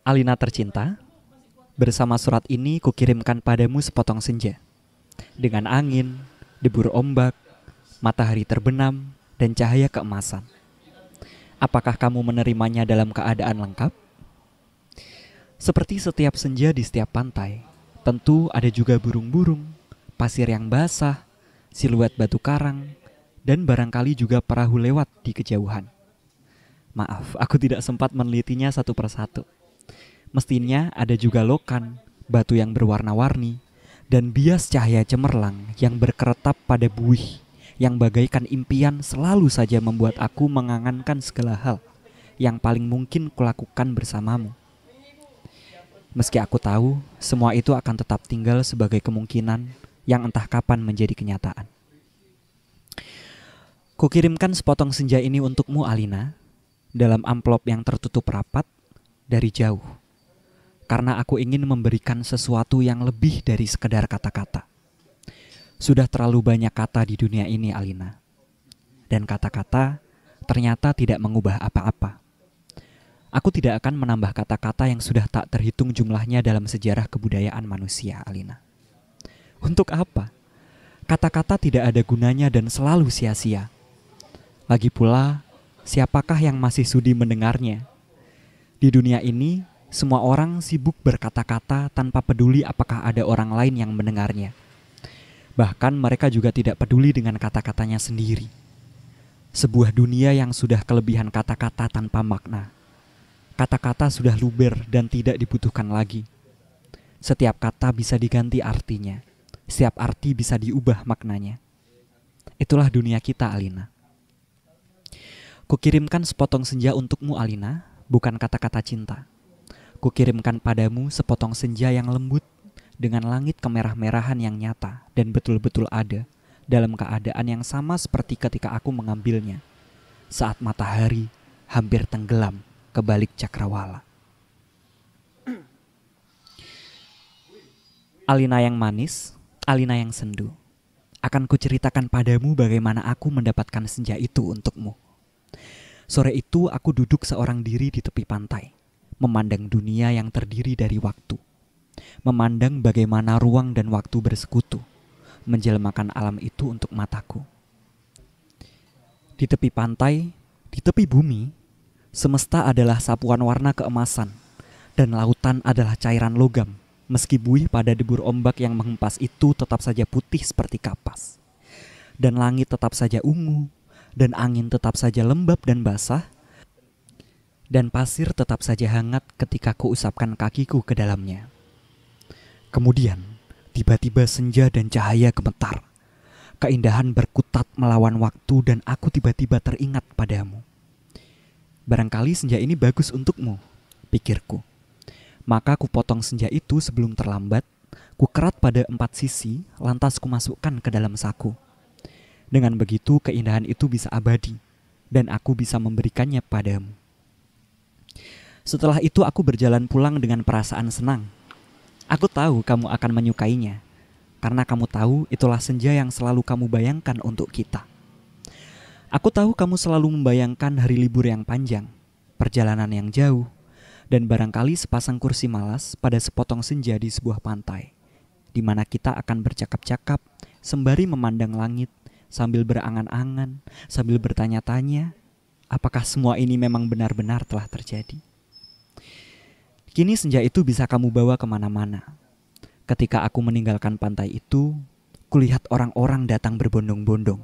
Alina tercinta, bersama surat ini kukirimkan padamu sepotong senja. Dengan angin, debur ombak, matahari terbenam, dan cahaya keemasan. Apakah kamu menerimanya dalam keadaan lengkap? Seperti setiap senja di setiap pantai, tentu ada juga burung-burung, pasir yang basah, siluet batu karang, dan barangkali juga perahu lewat di kejauhan. Maaf, aku tidak sempat menelitinya satu persatu. Mestinya ada juga lokan, batu yang berwarna-warni, dan bias cahaya cemerlang yang berkeretap pada buih yang bagaikan impian selalu saja membuat aku mengangankan segala hal yang paling mungkin kulakukan bersamamu. Meski aku tahu semua itu akan tetap tinggal sebagai kemungkinan yang entah kapan menjadi kenyataan. Kukirimkan sepotong senja ini untukmu, Alina, dalam amplop yang tertutup rapat dari jauh. Karena aku ingin memberikan sesuatu yang lebih dari sekedar kata-kata. Sudah terlalu banyak kata di dunia ini, Alina. Dan kata-kata ternyata tidak mengubah apa-apa. Aku tidak akan menambah kata-kata yang sudah tak terhitung jumlahnya dalam sejarah kebudayaan manusia, Alina. Untuk apa? Kata-kata tidak ada gunanya dan selalu sia-sia. Lagi pula, siapakah yang masih sudi mendengarnya? Di dunia ini, semua orang sibuk berkata-kata tanpa peduli apakah ada orang lain yang mendengarnya. Bahkan mereka juga tidak peduli dengan kata-katanya sendiri. Sebuah dunia yang sudah kelebihan kata-kata tanpa makna. Kata-kata sudah luber dan tidak dibutuhkan lagi. Setiap kata bisa diganti artinya. Setiap arti bisa diubah maknanya. Itulah dunia kita, Alina. Kukirimkan sepotong senja untukmu, Alina, bukan kata-kata cinta. Kukirimkan padamu sepotong senja yang lembut dengan langit kemerah-merahan yang nyata dan betul-betul ada dalam keadaan yang sama seperti ketika aku mengambilnya saat matahari hampir tenggelam ke balik cakrawala. Alina yang manis, Alina yang sendu. Akan kuceritakan padamu bagaimana aku mendapatkan senja itu untukmu. Sore itu aku duduk seorang diri di tepi pantai, memandang dunia yang terdiri dari waktu. Memandang bagaimana ruang dan waktu bersekutu, menjelmakan alam itu untuk mataku. Di tepi pantai, di tepi bumi, semesta adalah sapuan warna keemasan, dan lautan adalah cairan logam, meski buih pada debur ombak yang menghempas itu tetap saja putih seperti kapas. Dan langit tetap saja ungu, dan angin tetap saja lembab dan basah, dan pasir tetap saja hangat ketika kuusapkan kakiku ke dalamnya. Kemudian, tiba-tiba senja dan cahaya gemetar. Keindahan berkutat melawan waktu dan aku tiba-tiba teringat padamu. Barangkali senja ini bagus untukmu, pikirku. Maka kupotong senja itu sebelum terlambat, kukerat pada 4 sisi, lantas kumasukkan ke dalam saku. Dengan begitu keindahan itu bisa abadi, dan aku bisa memberikannya padamu. Setelah itu aku berjalan pulang dengan perasaan senang. Aku tahu kamu akan menyukainya, karena kamu tahu itulah senja yang selalu kamu bayangkan untuk kita. Aku tahu kamu selalu membayangkan hari libur yang panjang, perjalanan yang jauh, dan barangkali sepasang kursi malas pada sepotong senja di sebuah pantai, di mana kita akan bercakap-cakap sembari memandang langit, sambil berangan-angan, sambil bertanya-tanya, apakah semua ini memang benar-benar telah terjadi? Kini senja itu bisa kamu bawa kemana-mana. Ketika aku meninggalkan pantai itu, kulihat orang-orang datang berbondong-bondong.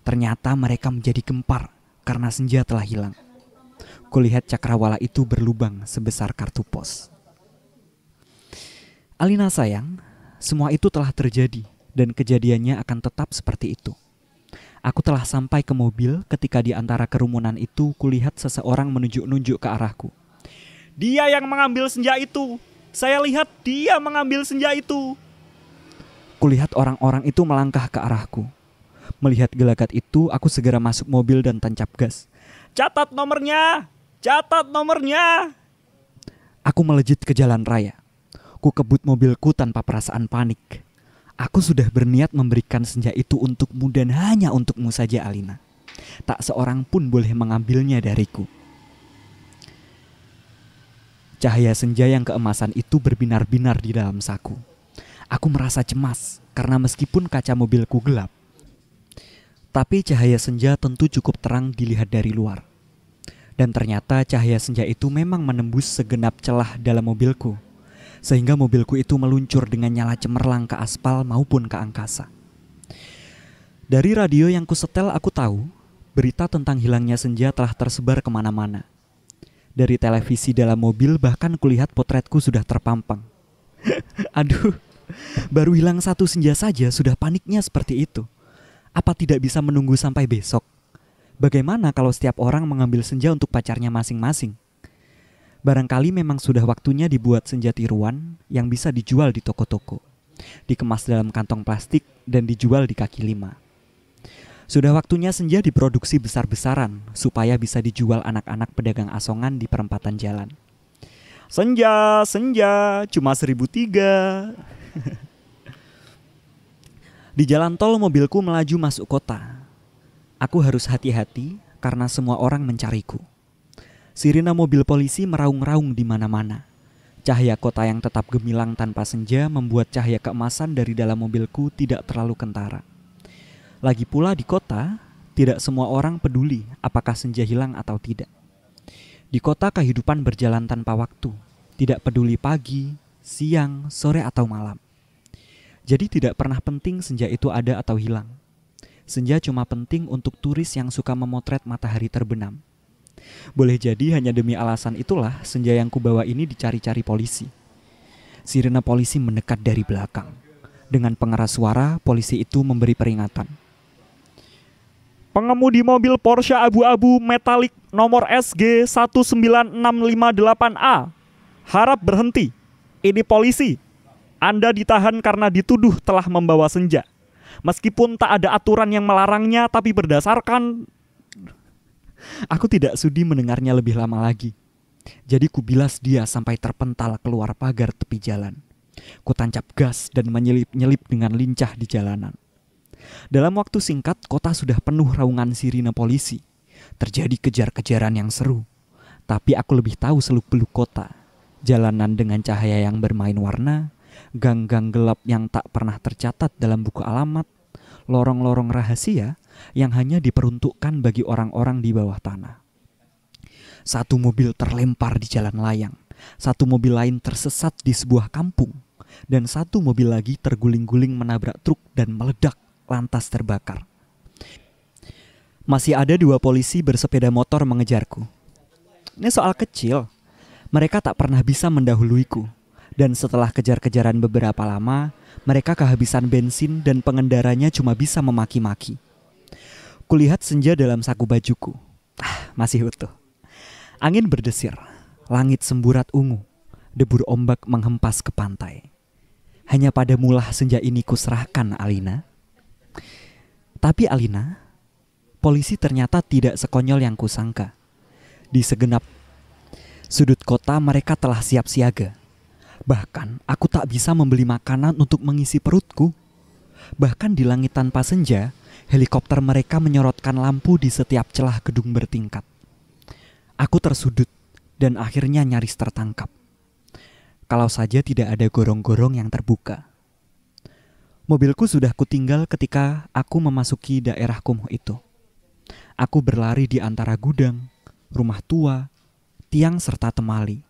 Ternyata mereka menjadi gempar karena senja telah hilang. Kulihat cakrawala itu berlubang sebesar kartu pos. Alina sayang, semua itu telah terjadi dan kejadiannya akan tetap seperti itu. Aku telah sampai ke mobil ketika di antara kerumunan itu kulihat seseorang menunjuk-nunjuk ke arahku. Dia yang mengambil senja itu. Saya lihat dia mengambil senja itu. Kulihat orang-orang itu melangkah ke arahku. Melihat gelagat itu, aku segera masuk mobil dan tancap gas. Catat nomornya! Catat nomornya! Aku melejit ke jalan raya. Ku kebut mobilku tanpa perasaan panik. Aku sudah berniat memberikan senja itu untukmu dan hanya untukmu saja, Alina. Tak seorang pun boleh mengambilnya dariku. Cahaya senja yang keemasan itu berbinar-binar di dalam saku. Aku merasa cemas karena meskipun kaca mobilku gelap, tapi cahaya senja tentu cukup terang dilihat dari luar. Dan ternyata cahaya senja itu memang menembus segenap celah dalam mobilku, sehingga mobilku itu meluncur dengan nyala cemerlang ke aspal maupun ke angkasa. Dari radio yang kusetel aku tahu, berita tentang hilangnya senja telah tersebar kemana-mana. Dari televisi dalam mobil bahkan kulihat potretku sudah terpampang. Aduh, baru hilang satu senja saja sudah paniknya seperti itu. Apa tidak bisa menunggu sampai besok? Bagaimana kalau setiap orang mengambil senja untuk pacarnya masing-masing? Barangkali memang sudah waktunya dibuat senja tiruan yang bisa dijual di toko-toko, dikemas dalam kantong plastik dan dijual di kaki lima. Sudah waktunya senja diproduksi besar-besaran supaya bisa dijual anak-anak pedagang asongan di perempatan jalan. Senja, senja, cuma 1.003. Di jalan tol mobilku melaju masuk kota. Aku harus hati-hati karena semua orang mencariku. Sirine mobil polisi meraung-raung di mana-mana. Cahaya kota yang tetap gemilang tanpa senja membuat cahaya keemasan dari dalam mobilku tidak terlalu kentara. Lagi pula di kota, tidak semua orang peduli apakah senja hilang atau tidak. Di kota kehidupan berjalan tanpa waktu, tidak peduli pagi, siang, sore atau malam. Jadi tidak pernah penting senja itu ada atau hilang. Senja cuma penting untuk turis yang suka memotret matahari terbenam. Boleh jadi hanya demi alasan itulah senja yang kubawa ini dicari-cari polisi. Sirine polisi mendekat dari belakang. Dengan pengeras suara, polisi itu memberi peringatan. Pengemudi mobil Porsche abu-abu metalik nomor SG 19658A harap berhenti. Ini polisi. Anda ditahan karena dituduh telah membawa senja. Meskipun tak ada aturan yang melarangnya, tapi berdasarkan... Aku tidak sudi mendengarnya lebih lama lagi. Jadi kubilas dia sampai terpental keluar pagar tepi jalan. Kutancap gas dan menyelip-nyelip dengan lincah di jalanan. Dalam waktu singkat, kota sudah penuh raungan sirine polisi. Terjadi kejar-kejaran yang seru. Tapi aku lebih tahu seluk-beluk kota. Jalanan dengan cahaya yang bermain warna, gang-gang gelap yang tak pernah tercatat dalam buku alamat, lorong-lorong rahasia yang hanya diperuntukkan bagi orang-orang di bawah tanah. Satu mobil terlempar di jalan layang, satu mobil lain tersesat di sebuah kampung, dan satu mobil lagi terguling-guling menabrak truk dan meledak lantas terbakar. Masih ada 2 polisi bersepeda motor mengejarku. Ini soal kecil. Mereka tak pernah bisa mendahuluiku. Dan setelah kejar-kejaran beberapa lama, mereka kehabisan bensin dan pengendaranya cuma bisa memaki-maki. Kulihat senja dalam saku bajuku. Masih utuh. Angin berdesir, langit semburat ungu, debur ombak menghempas ke pantai. Hanya padamulah senja ini kuserahkan, Alina. Tapi Alina, polisi ternyata tidak sekonyol yang kusangka. Di segenap sudut kota mereka telah siap siaga. Bahkan aku tak bisa membeli makanan untuk mengisi perutku. Bahkan di langit tanpa senja, helikopter mereka menyorotkan lampu di setiap celah gedung bertingkat. Aku tersudut dan akhirnya nyaris tertangkap. Kalau saja tidak ada gorong-gorong yang terbuka. Mobilku sudah kutinggal ketika aku memasuki daerah kumuh itu. Aku berlari di antara gudang, rumah tua, tiang serta temali.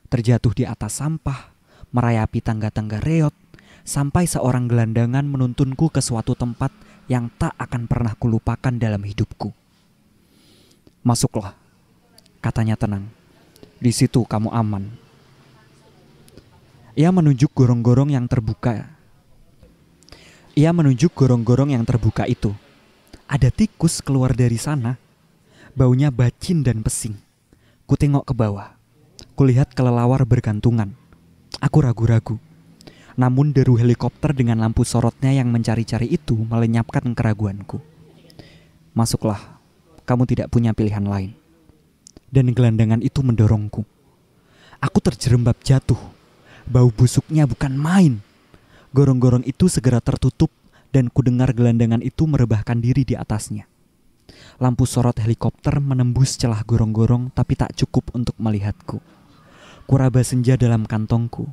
Terjatuh di atas sampah, merayapi tangga-tangga reot, sampai seorang gelandangan menuntunku ke suatu tempat yang tak akan pernah kulupakan dalam hidupku. Masuklah, katanya tenang. Di situ kamu aman. Ia menunjuk gorong-gorong yang terbuka. Itu. Ada tikus keluar dari sana. Baunya bacin dan pesing. Kutengok ke bawah. Kulihat kelelawar bergantungan. Aku ragu-ragu. Namun deru helikopter dengan lampu sorotnya yang mencari-cari itu melenyapkan keraguanku. Masuklah, kamu tidak punya pilihan lain. Dan gelandangan itu mendorongku. Aku terjerembab jatuh. Bau busuknya bukan main. Gorong-gorong itu segera tertutup dan kudengar gelandangan itu merebahkan diri di atasnya. Lampu sorot helikopter menembus celah gorong-gorong tapi tak cukup untuk melihatku. Kuraba senja dalam kantongku.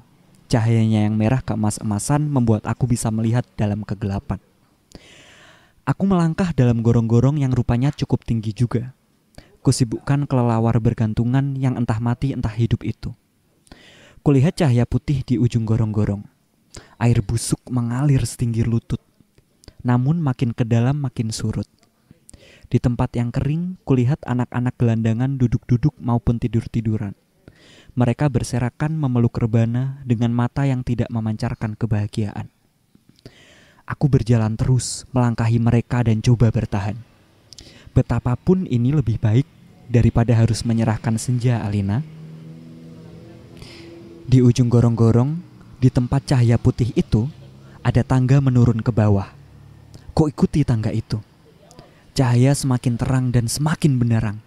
Cahayanya yang merah keemas-emasan membuat aku bisa melihat dalam kegelapan. Aku melangkah dalam gorong-gorong yang rupanya cukup tinggi juga. Kusibukkan kelelawar bergantungan yang entah mati entah hidup itu. Kulihat cahaya putih di ujung gorong-gorong. Air busuk mengalir setinggi lutut. Namun makin ke dalam makin surut. Di tempat yang kering, kulihat anak-anak gelandangan duduk-duduk maupun tidur-tiduran. Mereka berserakan memeluk rebana dengan mata yang tidak memancarkan kebahagiaan. Aku berjalan terus, melangkahi mereka dan coba bertahan. Betapapun ini lebih baik daripada harus menyerahkan senja, Alina. Di ujung gorong-gorong, di tempat cahaya putih itu, ada tangga menurun ke bawah. Kau ikuti tangga itu. Cahaya semakin terang dan semakin benderang.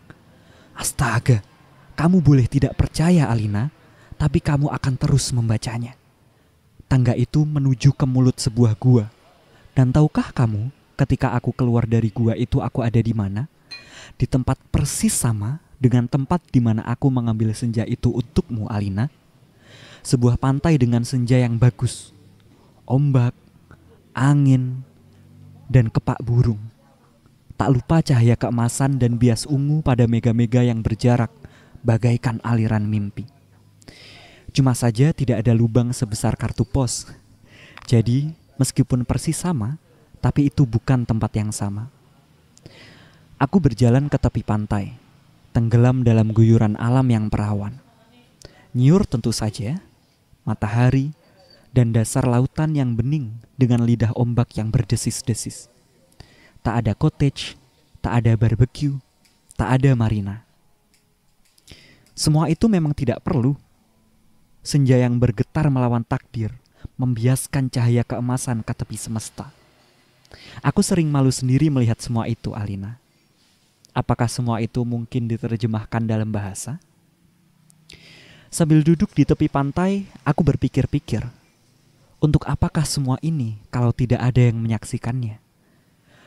Astaga, kamu boleh tidak percaya, Alina, tapi kamu akan terus membacanya. Tangga itu menuju ke mulut sebuah gua. Dan tahukah kamu, ketika aku keluar dari gua itu aku ada di mana? Di tempat persis sama dengan tempat di mana aku mengambil senja itu untukmu, Alina. Sebuah pantai dengan senja yang bagus. Ombak, angin, dan kepak burung. Tak lupa cahaya keemasan dan bias ungu pada mega-mega yang berjarak bagaikan aliran mimpi. Cuma saja tidak ada lubang sebesar kartu pos. Jadi, meskipun persis sama, tapi itu bukan tempat yang sama. Aku berjalan ke tepi pantai, tenggelam dalam guyuran alam yang perawan. Nyiur tentu saja, matahari, dan dasar lautan yang bening dengan lidah ombak yang berdesis-desis. Tak ada cottage, tak ada barbecue, tak ada marina. Semua itu memang tidak perlu. Senja yang bergetar melawan takdir membiaskan cahaya keemasan ke tepi semesta. Aku sering malu sendiri melihat semua itu, Alina. Apakah semua itu mungkin diterjemahkan dalam bahasa? Sambil duduk di tepi pantai, aku berpikir-pikir, untuk apakah semua ini kalau tidak ada yang menyaksikannya?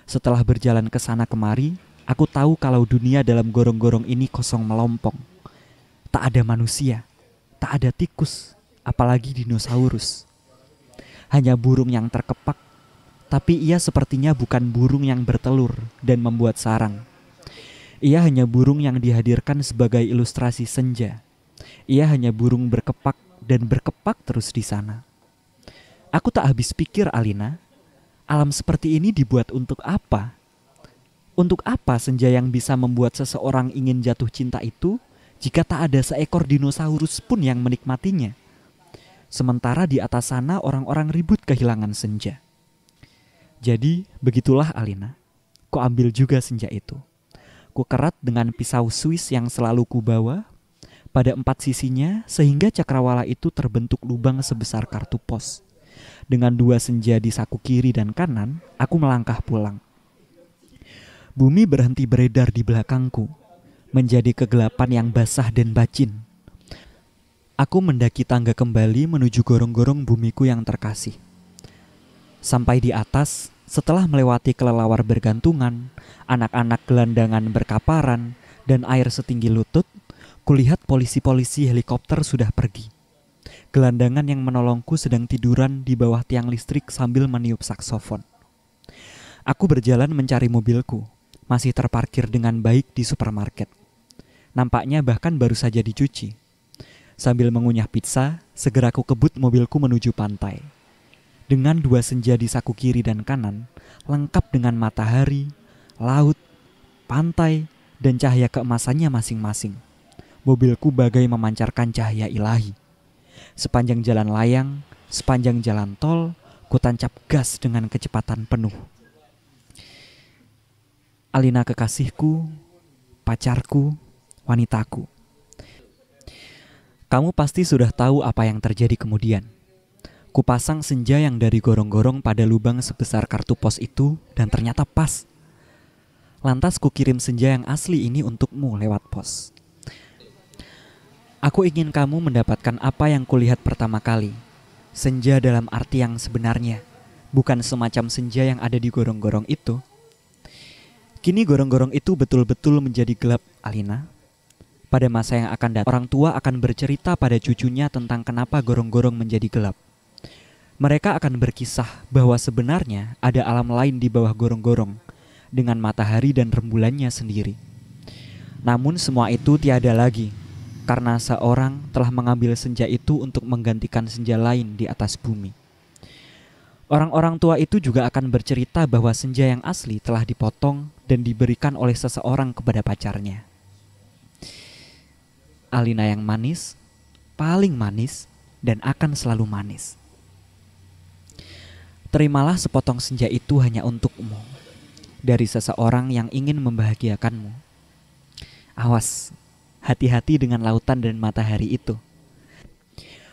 Setelah berjalan ke sana kemari, aku tahu kalau dunia dalam gorong-gorong ini kosong melompong. Tak ada manusia, tak ada tikus, apalagi dinosaurus. Hanya burung yang terkepak, tapi ia sepertinya bukan burung yang bertelur dan membuat sarang. Ia hanya burung yang dihadirkan sebagai ilustrasi senja. Ia hanya burung berkepak dan berkepak terus di sana. Aku tak habis pikir, Alina, alam seperti ini dibuat untuk apa? Untuk apa senja yang bisa membuat seseorang ingin jatuh cinta itu jika tak ada seekor dinosaurus pun yang menikmatinya? Sementara di atas sana orang-orang ribut kehilangan senja. Jadi begitulah, Alina. Ku ambil juga senja itu. Ku kerat dengan pisau Swiss yang selalu ku bawa pada 4 sisinya sehingga cakrawala itu terbentuk lubang sebesar kartu pos. Dengan 2 senja di saku kiri dan kanan, aku melangkah pulang. Bumi berhenti beredar di belakangku, menjadi kegelapan yang basah dan bacin. Aku mendaki tangga kembali menuju gorong-gorong bumiku yang terkasih. Sampai di atas, setelah melewati kelelawar bergantungan, anak-anak gelandangan berkaparan, dan air setinggi lutut, kulihat polisi-polisi helikopter sudah pergi. Gelandangan yang menolongku sedang tiduran di bawah tiang listrik sambil meniup saksofon. Aku berjalan mencari mobilku, masih terparkir dengan baik di supermarket. Nampaknya bahkan baru saja dicuci. Sambil mengunyah pizza, segera ku kebut mobilku menuju pantai. Dengan 2 senja di saku kiri dan kanan, lengkap dengan matahari, laut, pantai, dan cahaya keemasannya masing-masing. Mobilku bagai memancarkan cahaya ilahi. Sepanjang jalan layang, sepanjang jalan tol, ku tancap gas dengan kecepatan penuh. Alina kekasihku, pacarku, wanitaku. Kamu pasti sudah tahu apa yang terjadi kemudian. Kupasang senja yang dari gorong-gorong pada lubang sebesar kartu pos itu dan ternyata pas. Lantas kukirim senja yang asli ini untukmu lewat pos. Aku ingin kamu mendapatkan apa yang kulihat pertama kali. Senja dalam arti yang sebenarnya, bukan semacam senja yang ada di gorong-gorong itu. Kini gorong-gorong itu betul-betul menjadi gelap, Alina. Pada masa yang akan datang, orang tua akan bercerita pada cucunya tentang kenapa gorong-gorong menjadi gelap. Mereka akan berkisah bahwa sebenarnya ada alam lain di bawah gorong-gorong, dengan matahari dan rembulannya sendiri. Namun semua itu tiada lagi, karena seorang telah mengambil senja itu untuk menggantikan senja lain di atas bumi. Orang-orang tua itu juga akan bercerita bahwa senja yang asli telah dipotong dan diberikan oleh seseorang kepada pacarnya. Alina yang manis, paling manis, dan akan selalu manis. Terimalah sepotong senja itu hanya untukmu, dari seseorang yang ingin membahagiakanmu. Awas, hati-hati dengan lautan dan matahari itu.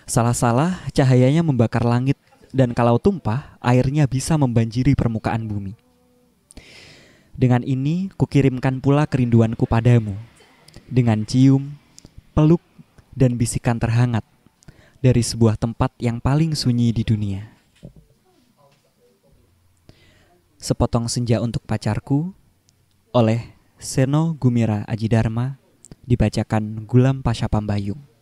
Salah-salah cahayanya membakar langit, dan kalau tumpah, airnya bisa membanjiri permukaan bumi. Dengan ini, kukirimkan pula kerinduanku padamu, dengan cium, peluk, dan bisikan terhangat dari sebuah tempat yang paling sunyi di dunia. Sepotong Senja untuk Pacarku oleh Seno Gumira Aji Dharma, dibacakan Gulam Pasha Pambayung.